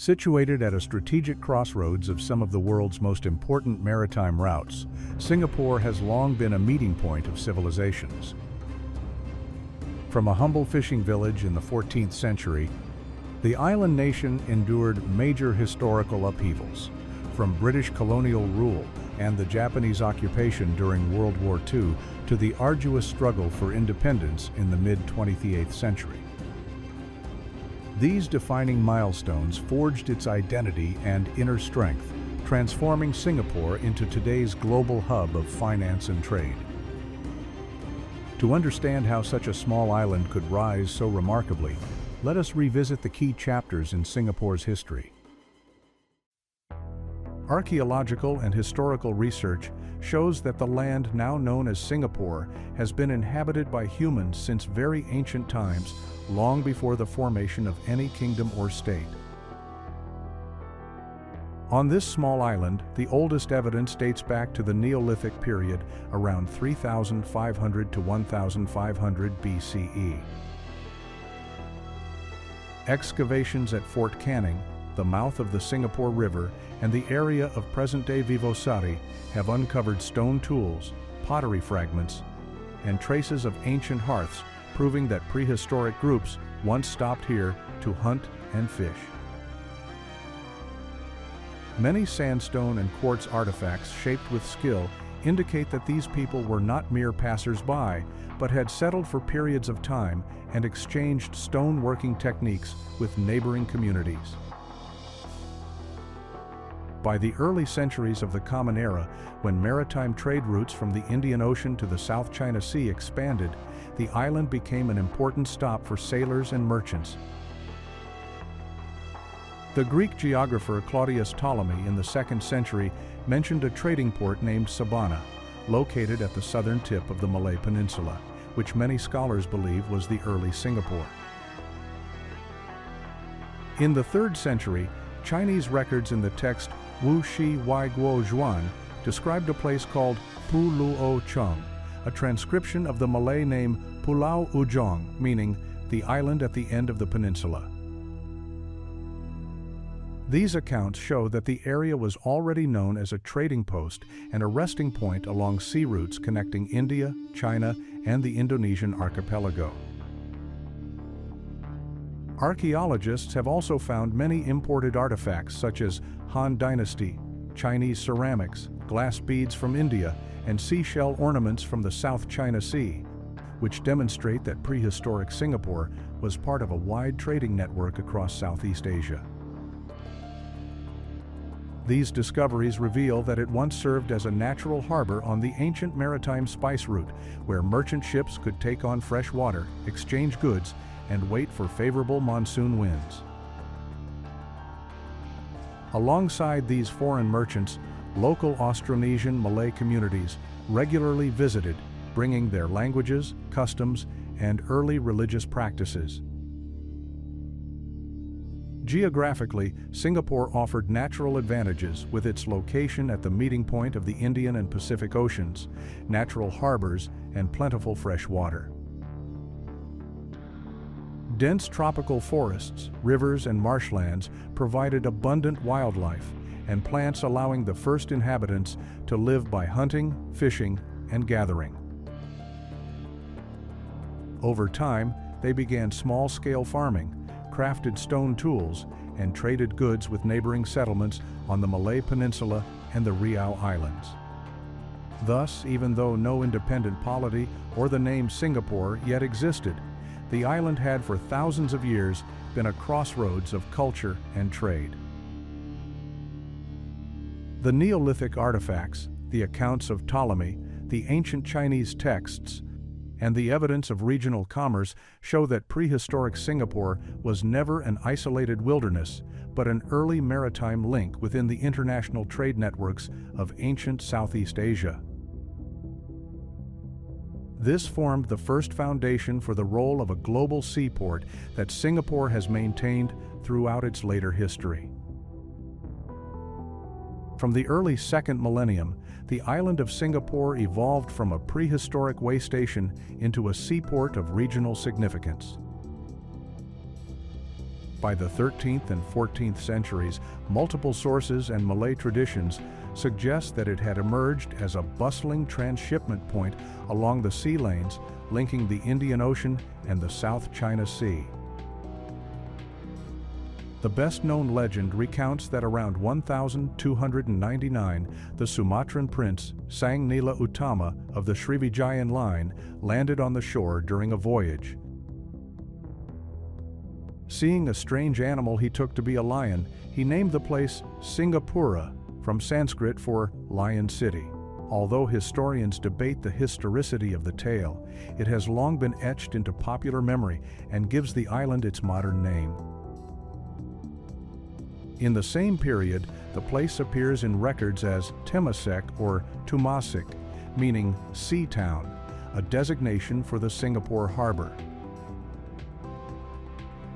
Situated at a strategic crossroads of some of the world's most important maritime routes, Singapore has long been a meeting point of civilizations. From a humble fishing village in the 14th century, the island nation endured major historical upheavals, from British colonial rule and the Japanese occupation during World War II to the arduous struggle for independence in the mid-28th century. These defining milestones forged its identity and inner strength, transforming Singapore into today's global hub of finance and trade. To understand how such a small island could rise so remarkably, let us revisit the key chapters in Singapore's history. Archaeological and historical research shows that the land now known as Singapore has been inhabited by humans since very ancient times, long before the formation of any kingdom or state. On this small island, the oldest evidence dates back to the Neolithic period around 3,500 to 1,500 BCE. Excavations at Fort Canning, the mouth of the Singapore River, and the area of present-day Vivosari have uncovered stone tools, pottery fragments, and traces of ancient hearths, proving that prehistoric groups once stopped here to hunt and fish. Many sandstone and quartz artifacts shaped with skill indicate that these people were not mere passers-by, but had settled for periods of time and exchanged stone-working techniques with neighboring communities. By the early centuries of the Common Era, when maritime trade routes from the Indian Ocean to the South China Sea expanded, the island became an important stop for sailors and merchants. The Greek geographer Claudius Ptolemy in the 2nd century mentioned a trading port named Sabana, located at the southern tip of the Malay Peninsula, which many scholars believe was the early Singapore. In the 3rd century, Chinese records in the text Wu Shi Wai Guo Zhuan described a place called Pu Luo Chung, a transcription of the Malay name Pulau Ujong, meaning the island at the end of the peninsula. These accounts show that the area was already known as a trading post and a resting point along sea routes connecting India, China, and the Indonesian archipelago. Archaeologists have also found many imported artifacts such as Han Dynasty, Chinese ceramics, glass beads from India, and seashell ornaments from the South China Sea, which demonstrate that prehistoric Singapore was part of a wide trading network across Southeast Asia. These discoveries reveal that it once served as a natural harbor on the ancient maritime spice route, where merchant ships could take on fresh water, exchange goods, and wait for favorable monsoon winds. Alongside these foreign merchants, local Austronesian Malay communities regularly visited, bringing their languages, customs, and early religious practices. Geographically, Singapore offered natural advantages with its location at the meeting point of the Indian and Pacific Oceans, natural harbors, and plentiful fresh water. Dense tropical forests, rivers, and marshlands provided abundant wildlife and plants, allowing the first inhabitants to live by hunting, fishing, and gathering. Over time, they began small-scale farming, crafted stone tools, and traded goods with neighboring settlements on the Malay Peninsula and the Riau Islands. Thus, even though no independent polity or the name Singapore yet existed, the island had for thousands of years been a crossroads of culture and trade. The Neolithic artifacts, the accounts of Ptolemy, the ancient Chinese texts, and the evidence of regional commerce show that prehistoric Singapore was never an isolated wilderness, but an early maritime link within the international trade networks of ancient Southeast Asia. This formed the first foundation for the role of a global seaport that Singapore has maintained throughout its later history. From the early 2nd millennium, the island of Singapore evolved from a prehistoric way station into a seaport of regional significance. By the 13th and 14th centuries, multiple sources and Malay traditions suggest that it had emerged as a bustling transshipment point along the sea lanes linking the Indian Ocean and the South China Sea. The best-known legend recounts that around 1299, the Sumatran prince Sang Nila Utama of the Srivijayan line landed on the shore during a voyage. Seeing a strange animal he took to be a lion, he named the place Singapura, from Sanskrit for Lion City. Although historians debate the historicity of the tale, it has long been etched into popular memory and gives the island its modern name. In the same period, the place appears in records as Temasek or Tumasik, meaning sea town, a designation for the Singapore harbor.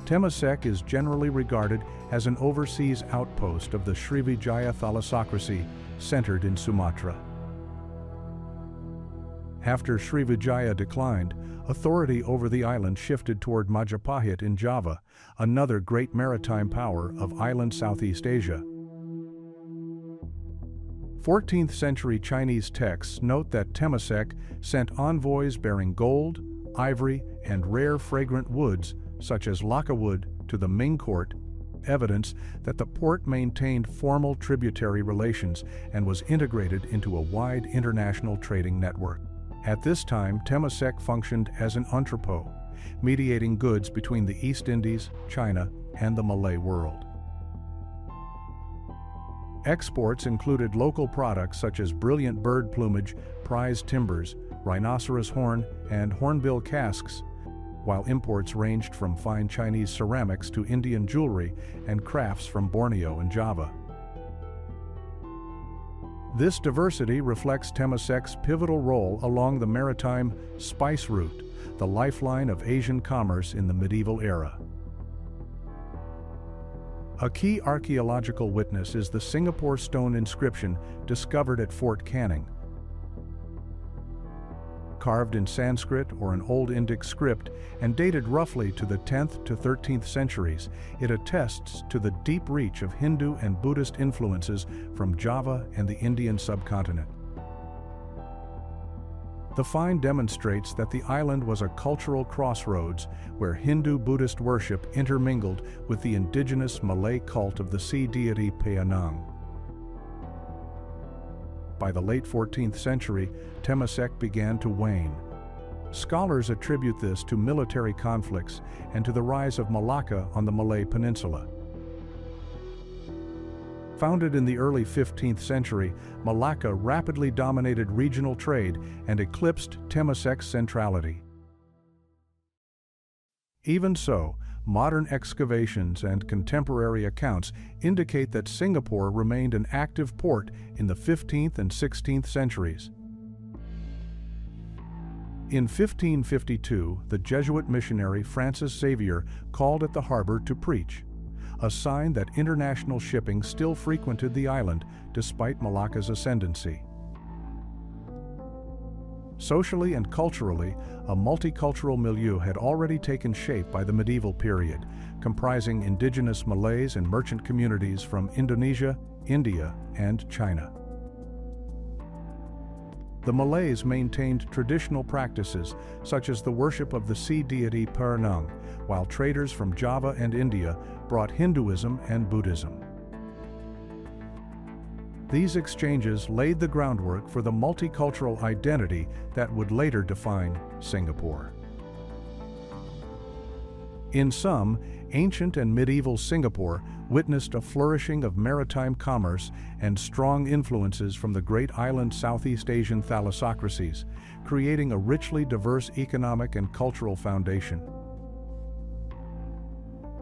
Temasek is generally regarded as an overseas outpost of the Srivijaya thalassocracy centered in Sumatra. After Srivijaya declined, authority over the island shifted toward Majapahit in Java, another great maritime power of island Southeast Asia. 14th century Chinese texts note that Temasek sent envoys bearing gold, ivory, and rare fragrant woods such as lacca wood to the Ming court, evidence that the port maintained formal tributary relations and was integrated into a wide international trading network. At this time, Temasek functioned as an entrepot, mediating goods between the East Indies, China, and the Malay world. Exports included local products such as brilliant bird plumage, prized timbers, rhinoceros horn, and hornbill casks, while imports ranged from fine Chinese ceramics to Indian jewelry and crafts from Borneo and Java. This diversity reflects Temasek's pivotal role along the maritime spice route, the lifeline of Asian commerce in the medieval era. A key archaeological witness is the Singapore stone inscription discovered at Fort Canning. Carved in Sanskrit or an Old Indic script and dated roughly to the 10th to 13th centuries, it attests to the deep reach of Hindu and Buddhist influences from Java and the Indian subcontinent. The find demonstrates that the island was a cultural crossroads where Hindu-Buddhist worship intermingled with the indigenous Malay cult of the sea deity Peanang. By the late 14th century, Temasek began to wane. Scholars attribute this to military conflicts and to the rise of Malacca on the Malay Peninsula. Founded in the early 15th century, Malacca rapidly dominated regional trade and eclipsed Temasek's centrality. Even so, modern excavations and contemporary accounts indicate that Singapore remained an active port in the 15th and 16th centuries. In 1552, the Jesuit missionary Francis Xavier called at the harbor to preach, a sign that international shipping still frequented the island despite Malacca's ascendancy. Socially and culturally, a multicultural milieu had already taken shape by the medieval period, comprising indigenous Malays and merchant communities from Indonesia, India, and China. The Malays maintained traditional practices, such as the worship of the sea deity Peanang, while traders from Java and India brought Hinduism and Buddhism. These exchanges laid the groundwork for the multicultural identity that would later define Singapore. In sum, ancient and medieval Singapore witnessed a flourishing of maritime commerce and strong influences from the great island Southeast Asian thalassocracies, creating a richly diverse economic and cultural foundation.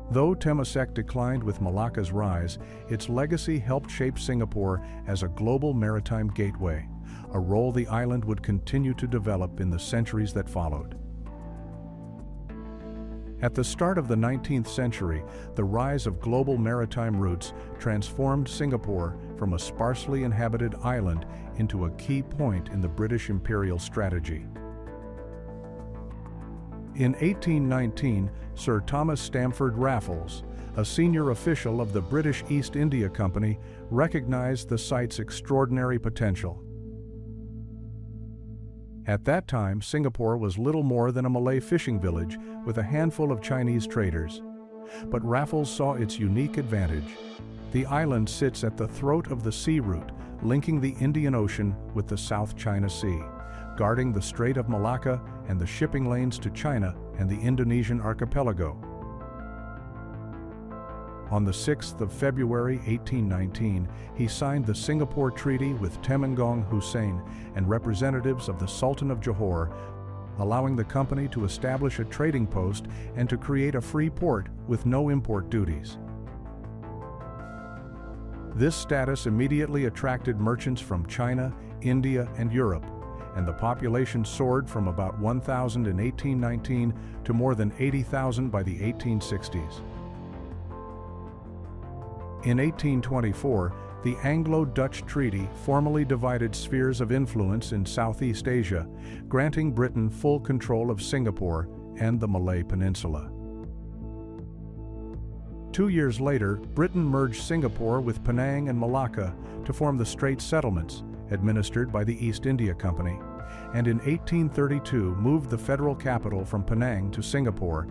Though Temasek declined with Malacca's rise, its legacy helped shape Singapore as a global maritime gateway, a role the island would continue to develop in the centuries that followed. At the start of the 19th century, the rise of global maritime routes transformed Singapore from a sparsely inhabited island into a key point in the British imperial strategy. In 1819, Sir Thomas Stamford Raffles, a senior official of the British East India Company, recognized the site's extraordinary potential. At that time, Singapore was little more than a Malay fishing village with a handful of Chinese traders. But Raffles saw its unique advantage. The island sits at the throat of the sea route, linking the Indian Ocean with the South China Sea, guarding the Strait of Malacca and the shipping lanes to China and the Indonesian archipelago. On the 6th of February 1819, he signed the Singapore Treaty with Temenggong Hussein and representatives of the Sultan of Johor, allowing the company to establish a trading post and to create a free port with no import duties. This status immediately attracted merchants from China, India, and Europe, and the population soared from about 1,000 in 1819 to more than 80,000 by the 1860s. In 1824, the Anglo-Dutch Treaty formally divided spheres of influence in Southeast Asia, granting Britain full control of Singapore and the Malay Peninsula. 2 years later, Britain merged Singapore with Penang and Malacca to form the Straits Settlements, administered by the East India Company, and in 1832 moved the federal capital from Penang to Singapore,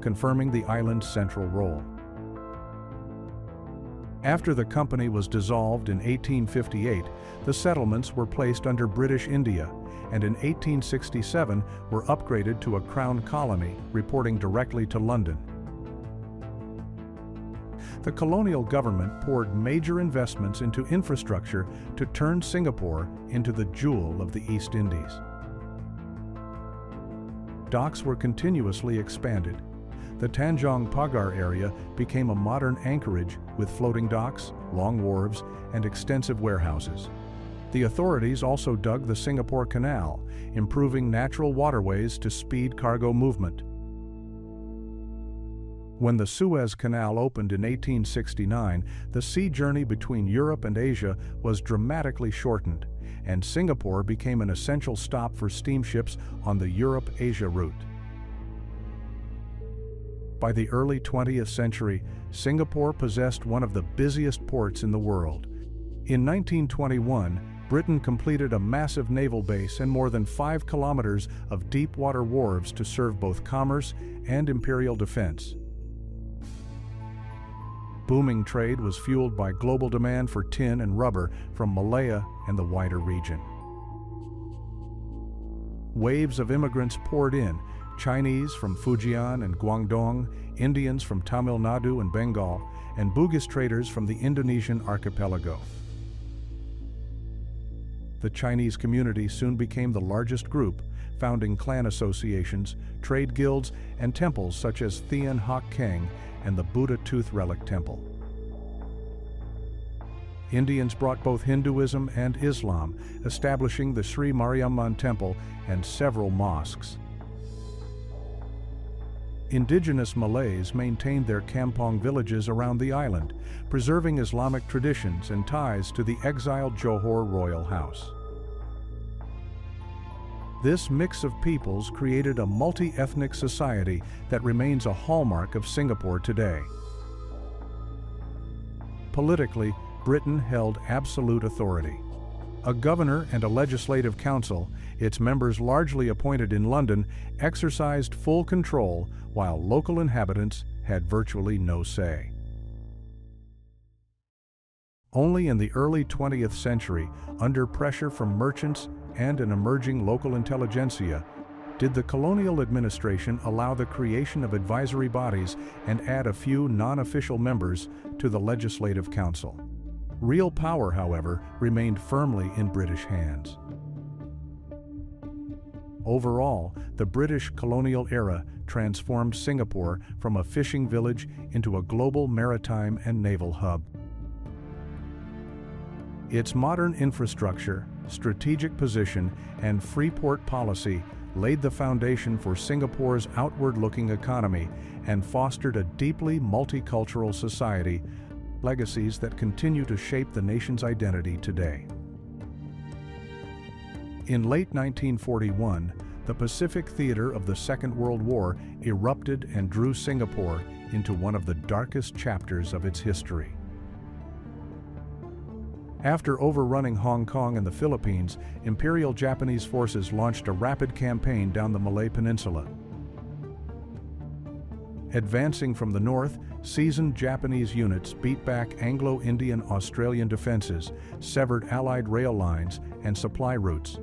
confirming the island's central role. After the company was dissolved in 1858, the settlements were placed under British India, and in 1867 were upgraded to a crown colony, reporting directly to London. The colonial government poured major investments into infrastructure to turn Singapore into the jewel of the East Indies. Docks were continuously expanded. The Tanjong Pagar area became a modern anchorage with floating docks, long wharves, and extensive warehouses. The authorities also dug the Singapore Canal, improving natural waterways to speed cargo movement. When the Suez Canal opened in 1869, the sea journey between Europe and Asia was dramatically shortened, and Singapore became an essential stop for steamships on the Europe-Asia route. By the early 20th century, Singapore possessed one of the busiest ports in the world. In 1921, Britain completed a massive naval base and more than 5 kilometers of deep-water wharves to serve both commerce and imperial defense. Booming trade was fueled by global demand for tin and rubber from Malaya and the wider region. Waves of immigrants poured in, Chinese from Fujian and Guangdong, Indians from Tamil Nadu and Bengal, and Bugis traders from the Indonesian archipelago. The Chinese community soon became the largest group, founding clan associations, trade guilds, and temples such as Thian Hock Keng and the Buddha Tooth Relic Temple. Indians brought both Hinduism and Islam, establishing the Sri Mariamman Temple and several mosques. Indigenous Malays maintained their kampong villages around the island, preserving Islamic traditions and ties to the exiled Johor royal house. This mix of peoples created a multi-ethnic society that remains a hallmark of Singapore today. Politically, Britain held absolute authority. A governor and a legislative council, its members largely appointed in London, exercised full control while local inhabitants had virtually no say. Only in the early 20th century, under pressure from merchants and an emerging local intelligentsia, did the colonial administration allow the creation of advisory bodies and add a few non-official members to the Legislative Council. Real power, however, remained firmly in British hands. Overall, the British colonial era transformed Singapore from a fishing village into a global maritime and naval hub. Its modern infrastructure, strategic position, and free port policy laid the foundation for Singapore's outward-looking economy and fostered a deeply multicultural society, legacies that continue to shape the nation's identity today. In late 1941, the Pacific theater of the Second World War erupted and drew Singapore into one of the darkest chapters of its history. After overrunning Hong Kong and the Philippines, Imperial Japanese forces launched a rapid campaign down the Malay Peninsula. Advancing from the north, seasoned Japanese units beat back Anglo-Indian Australian defenses, severed Allied rail lines and supply routes,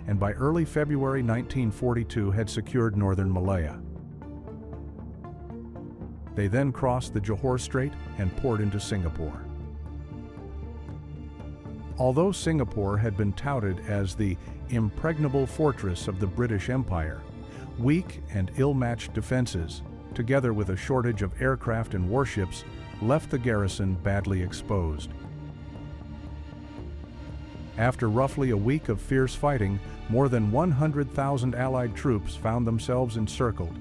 and by early February 1942 had secured northern Malaya. They then crossed the Johor Strait and poured into Singapore. Although Singapore had been touted as the impregnable fortress of the British Empire, weak and ill-matched defenses, together with a shortage of aircraft and warships, left the garrison badly exposed. After roughly a week of fierce fighting, more than 100,000 Allied troops found themselves encircled.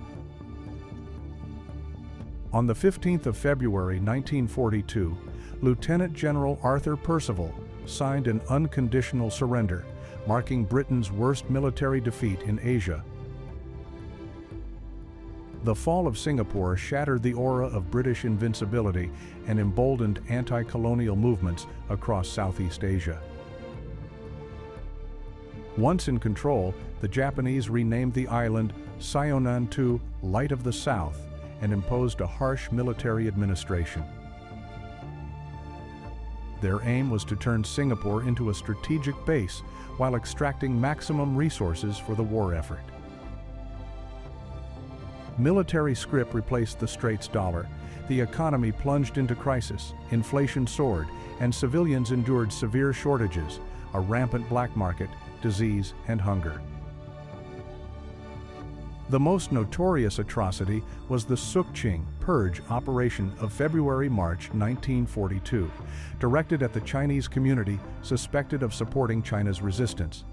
On the 15th of February 1942, Lieutenant General Arthur Percival signed an unconditional surrender, marking Britain's worst military defeat in Asia. The fall of Singapore shattered the aura of British invincibility and emboldened anti-colonial movements across Southeast Asia. Once in control, the Japanese renamed the island Sayonan to Light of the South and imposed a harsh military administration. Their aim was to turn Singapore into a strategic base while extracting maximum resources for the war effort. Military scrip replaced the Straits dollar, the economy plunged into crisis, inflation soared, and civilians endured severe shortages, a rampant black market, disease, and hunger. The most notorious atrocity was the Sukching Purge operation of February-March 1942, directed at the Chinese community suspected of supporting China's resistance.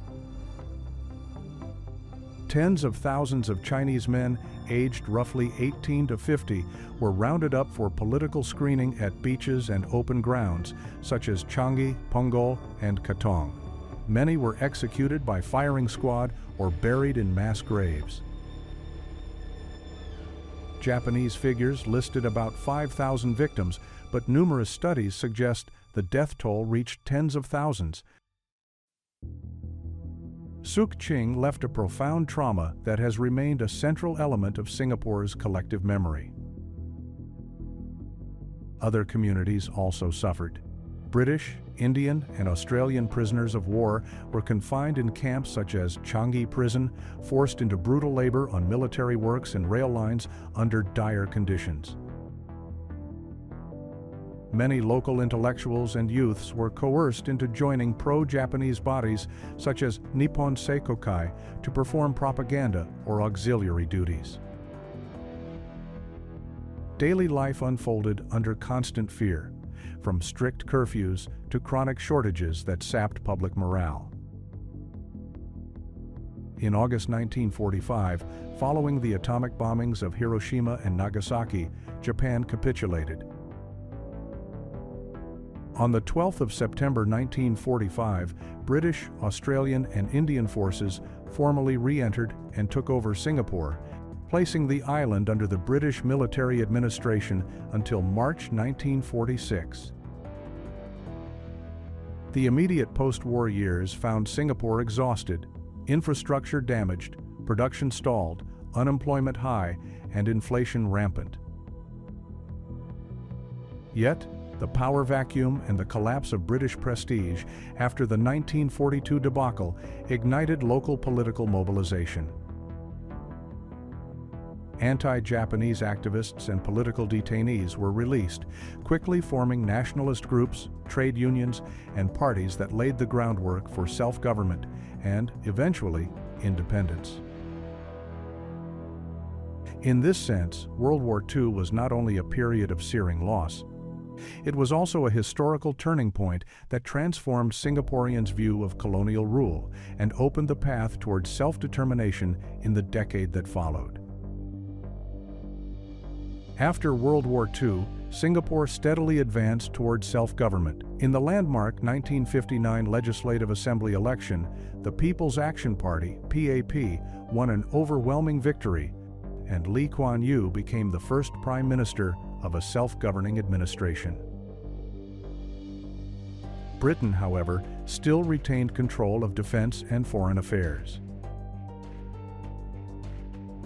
Tens of thousands of Chinese men, aged roughly 18 to 50, were rounded up for political screening at beaches and open grounds, such as Changi, Punggol, and Katong. Many were executed by firing squad or buried in mass graves. Japanese figures listed about 5,000 victims, but numerous studies suggest the death toll reached tens of thousands. Sukching left a profound trauma that has remained a central element of Singapore's collective memory. Other communities also suffered. British, Indian, and Australian prisoners of war were confined in camps such as Changi Prison, forced into brutal labor on military works and rail lines under dire conditions. Many local intellectuals and youths were coerced into joining pro-Japanese bodies such as Nippon Seikokai to perform propaganda or auxiliary duties. Daily life unfolded under constant fear, from strict curfews to chronic shortages that sapped public morale. In August 1945, following the atomic bombings of Hiroshima and Nagasaki, Japan capitulated. On the 12th of September 1945, British, Australian, and Indian forces formally re-entered and took over Singapore, placing the island under the British military administration until March 1946. The immediate post-war years found Singapore exhausted, infrastructure damaged, production stalled, unemployment high, and inflation rampant. Yet, the power vacuum and the collapse of British prestige after the 1942 debacle ignited local political mobilization. Anti-Japanese activists and political detainees were released, quickly forming nationalist groups, trade unions, and parties that laid the groundwork for self-government and, eventually, independence. In this sense, World War II was not only a period of searing loss, it was also a historical turning point that transformed Singaporeans' view of colonial rule and opened the path towards self-determination in the decade that followed. After World War II, Singapore steadily advanced toward self-government. In the landmark 1959 Legislative Assembly election, the People's Action Party, PAP, won an overwhelming victory, and Lee Kuan Yew became the first Prime Minister of a self-governing administration. Britain, however, still retained control of defense and foreign affairs.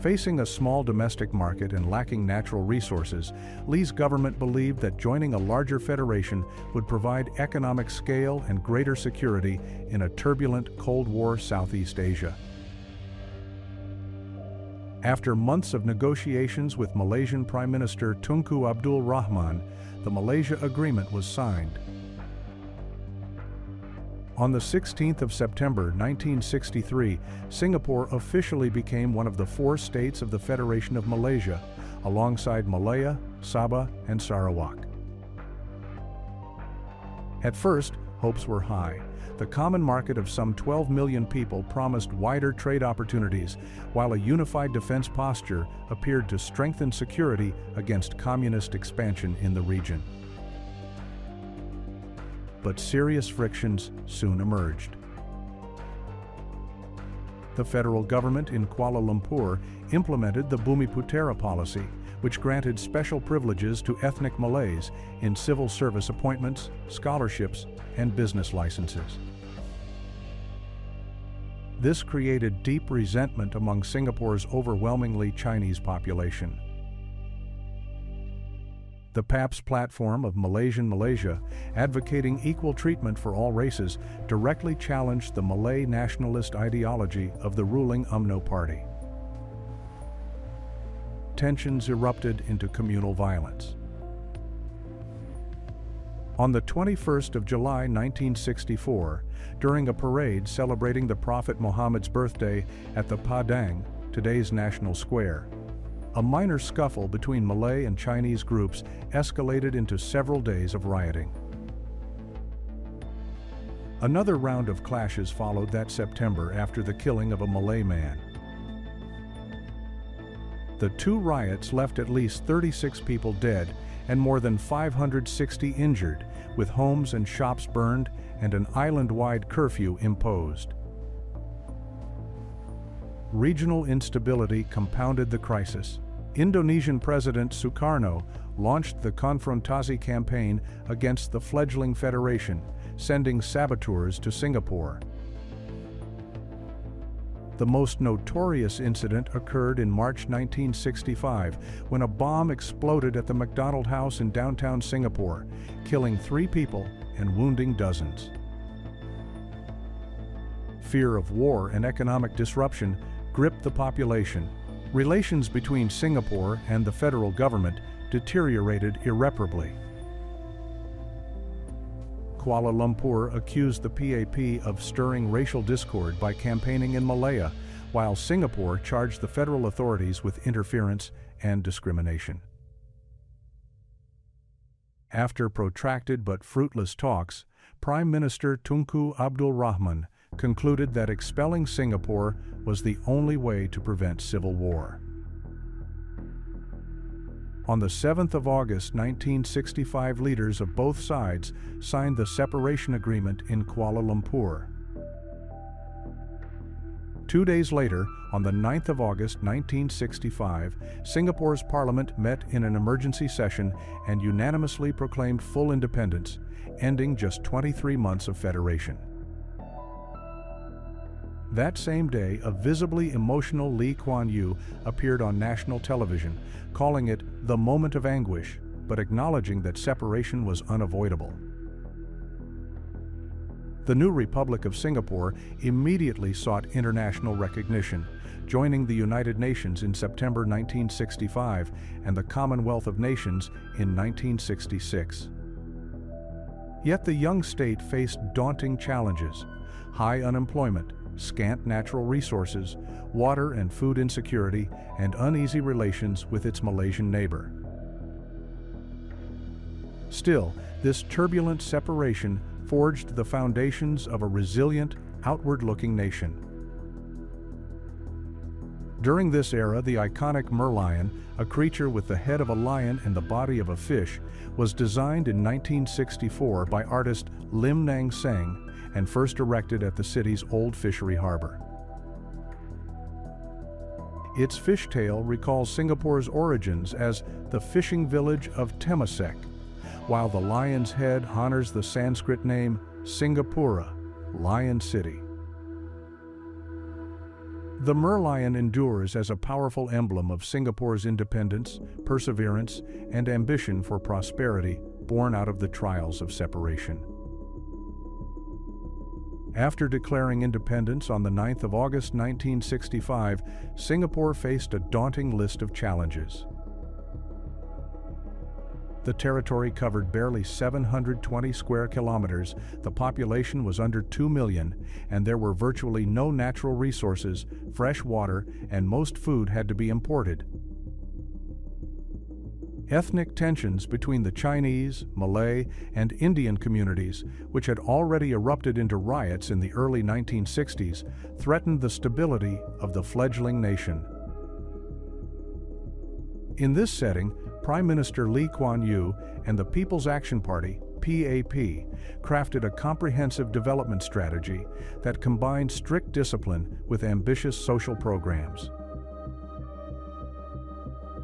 Facing a small domestic market and lacking natural resources, Lee's government believed that joining a larger federation would provide economic scale and greater security in a turbulent Cold War Southeast Asia. After months of negotiations with Malaysian Prime Minister Tunku Abdul Rahman, the Malaysia Agreement was signed. On the 16th of September 1963, Singapore officially became one of the 4 states of the Federation of Malaysia, alongside Malaya, Sabah, and Sarawak. At first, hopes were high. The common market of some 12 million people promised wider trade opportunities, while a unified defense posture appeared to strengthen security against communist expansion in the region. But serious frictions soon emerged. The federal government in Kuala Lumpur implemented the Bumiputera policy, which granted special privileges to ethnic Malays in civil service appointments, scholarships, and business licenses. This created deep resentment among Singapore's overwhelmingly Chinese population. The PAP's platform of Malaysian Malaysia, advocating equal treatment for all races, directly challenged the Malay nationalist ideology of the ruling UMNO party. Tensions erupted into communal violence. On the 21st of July 1964, during a parade celebrating the Prophet Muhammad's birthday at the Padang, today's National Square, a minor scuffle between Malay and Chinese groups escalated into several days of rioting. Another round of clashes followed that September after the killing of a Malay man. The 2 riots left at least 36 people dead and more than 560 injured, with homes and shops burned and an island-wide curfew imposed. Regional instability compounded the crisis. Indonesian President Sukarno launched the Konfrontasi campaign against the fledgling federation, sending saboteurs to Singapore. The most notorious incident occurred in March 1965, when a bomb exploded at the McDonald House in downtown Singapore, killing 3 people and wounding dozens. Fear of war and economic disruption gripped the population. Relations between Singapore and the federal government deteriorated irreparably. Kuala Lumpur accused the PAP of stirring racial discord by campaigning in Malaya, while Singapore charged the federal authorities with interference and discrimination. After protracted but fruitless talks, Prime Minister Tunku Abdul Rahman concluded that expelling Singapore was the only way to prevent civil war. On the 7th of August 1965, leaders of both sides signed the separation agreement in Kuala Lumpur. 2 days later, on the 9th of August 1965, Singapore's parliament met in an emergency session and unanimously proclaimed full independence, ending just 23 months of federation. That same day, a visibly emotional Lee Kuan Yew appeared on national television, calling it the moment of anguish, but acknowledging that separation was unavoidable. The new Republic of Singapore immediately sought international recognition, joining the United Nations in September 1965 and the Commonwealth of Nations in 1966. Yet the young state faced daunting challenges: high unemployment, scant natural resources, water and food insecurity, and uneasy relations with its Malaysian neighbor. Still, this turbulent separation forged the foundations of a resilient, outward-looking nation. During this era, the iconic merlion, a creature with the head of a lion and the body of a fish, was designed in 1964 by artist Lim Nang Seng and first erected at the city's old fishery harbor. Its fishtail recalls Singapore's origins as the fishing village of Temasek, while the lion's head honors the Sanskrit name Singapura, Lion City. The merlion endures as a powerful emblem of Singapore's independence, perseverance, and ambition for prosperity born out of the trials of separation. After declaring independence on the 9th of August 1965, Singapore faced a daunting list of challenges. The territory covered barely 720 square kilometers, the population was under 2 million, and there were virtually no natural resources, fresh water, and most food had to be imported. Ethnic tensions between the Chinese, Malay, and Indian communities, which had already erupted into riots in the early 1960s, threatened the stability of the fledgling nation. In this setting, Prime Minister Lee Kuan Yew and the People's Action Party, PAP, crafted a comprehensive development strategy that combined strict discipline with ambitious social programs.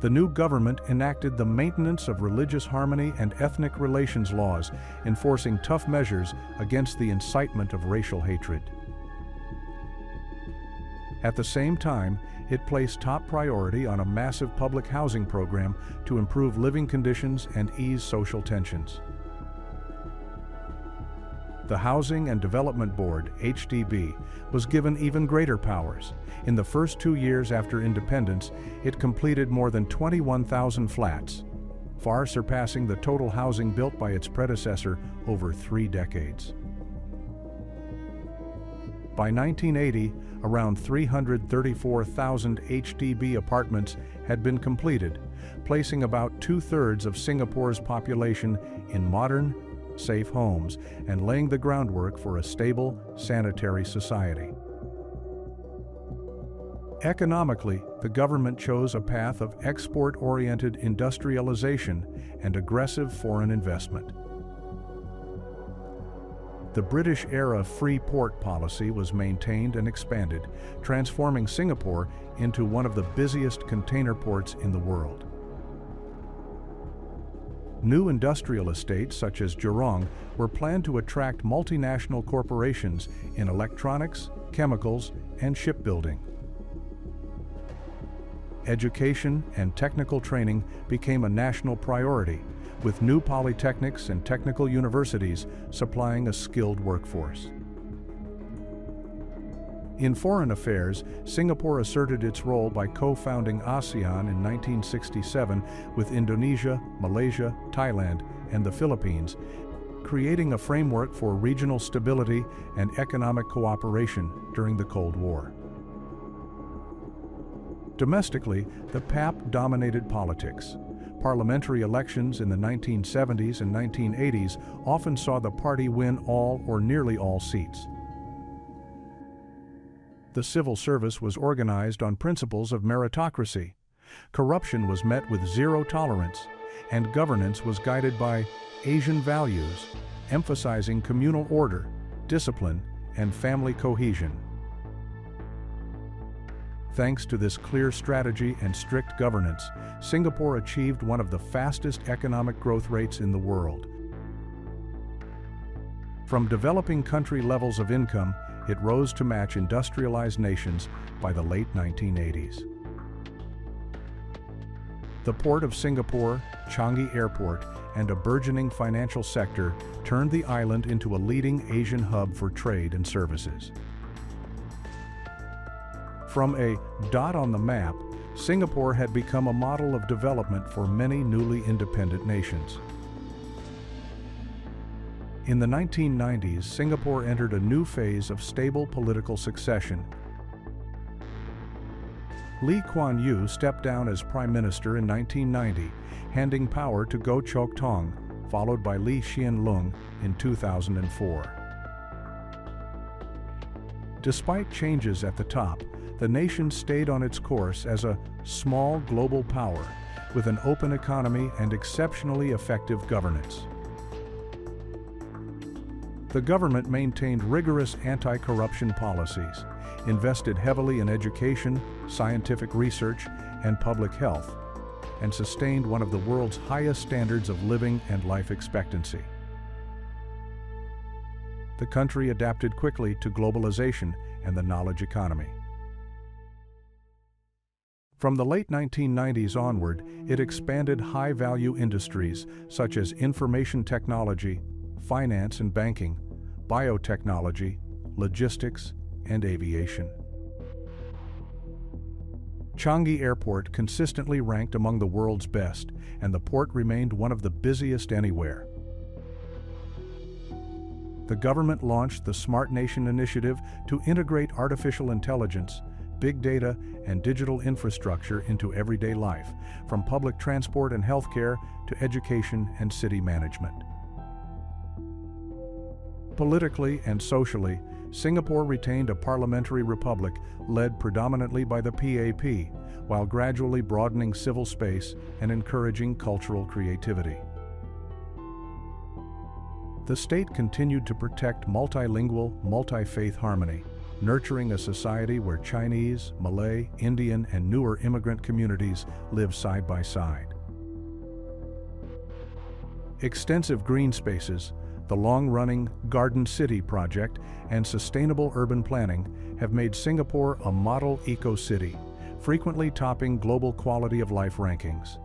The new government enacted the Maintenance of Religious Harmony and Ethnic Relations laws, enforcing tough measures against the incitement of racial hatred. At the same time, it placed top priority on a massive public housing program to improve living conditions and ease social tensions. The Housing and Development Board, HDB, was given even greater powers. In the first 2 years after independence, it completed more than 21,000 flats, far surpassing the total housing built by its predecessor over 3 decades. By 1980, around 334,000 HDB apartments had been completed, placing about 2/3 of Singapore's population in modern, safe homes and laying the groundwork for a stable, sanitary society. Economically, the government chose a path of export-oriented industrialization and aggressive foreign investment. The British-era free port policy was maintained and expanded, transforming Singapore into one of the busiest container ports in the world. New industrial estates such as Jurong were planned to attract multinational corporations in electronics, chemicals, and shipbuilding. Education and technical training became a national priority, with new polytechnics and technical universities supplying a skilled workforce. In foreign affairs, Singapore asserted its role by co-founding ASEAN in 1967 with Indonesia, Malaysia, Thailand, and the Philippines, creating a framework for regional stability and economic cooperation during the Cold War. Domestically, the PAP dominated politics. Parliamentary elections in the 1970s and 1980s often saw the party win all or nearly all seats. The civil service was organized on principles of meritocracy. Corruption was met with zero tolerance, and governance was guided by Asian values, emphasizing communal order, discipline, and family cohesion. Thanks to this clear strategy and strict governance, Singapore achieved one of the fastest economic growth rates in the world. From developing country levels of income, it rose to match industrialized nations by the late 1980s. The Port of Singapore, Changi Airport, and a burgeoning financial sector turned the island into a leading Asian hub for trade and services. From a dot on the map, Singapore had become a model of development for many newly independent nations. In the 1990s, Singapore entered a new phase of stable political succession. Lee Kuan Yew stepped down as Prime Minister in 1990, handing power to Goh Chok Tong, followed by Lee Hsien Loong in 2004. Despite changes at the top, the nation stayed on its course as a small global power with an open economy and exceptionally effective governance. The government maintained rigorous anti-corruption policies, invested heavily in education, scientific research, and public health, and sustained one of the world's highest standards of living and life expectancy. The country adapted quickly to globalization and the knowledge economy. From the late 1990s onward, it expanded high-value industries such as information technology, finance and banking, biotechnology, logistics, and aviation. Changi Airport consistently ranked among the world's best, and the port remained one of the busiest anywhere. The government launched the Smart Nation initiative to integrate artificial intelligence, big data, and digital infrastructure into everyday life, from public transport and healthcare to education and city management. Politically and socially, Singapore retained a parliamentary republic led predominantly by the PAP, while gradually broadening civil space and encouraging cultural creativity. The state continued to protect multilingual, multi-faith harmony, nurturing a society where Chinese, Malay, Indian, and newer immigrant communities live side by side. Extensive green spaces, the long-running Garden City project, and sustainable urban planning have made Singapore a model eco-city, frequently topping global quality of life rankings.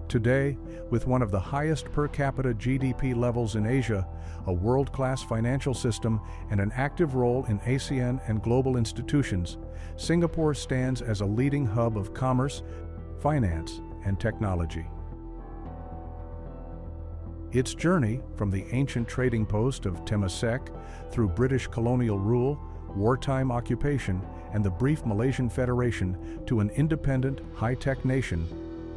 Today, with one of the highest per capita GDP levels in Asia, a world-class financial system, and an active role in ASEAN and global institutions, Singapore stands as a leading hub of commerce, finance, and technology. Its journey from the ancient trading post of Temasek through British colonial rule, wartime occupation, and the brief Malaysian Federation to an independent, high-tech nation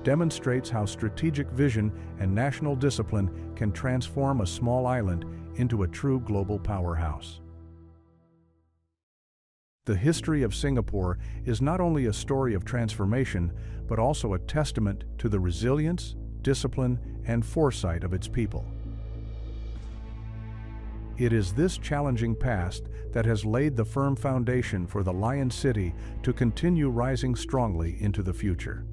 demonstrates how strategic vision and national discipline can transform a small island into a true global powerhouse. The history of Singapore is not only a story of transformation, but also a testament to the resilience, discipline, and foresight of its people. It is this challenging past that has laid the firm foundation for the Lion City to continue rising strongly into the future.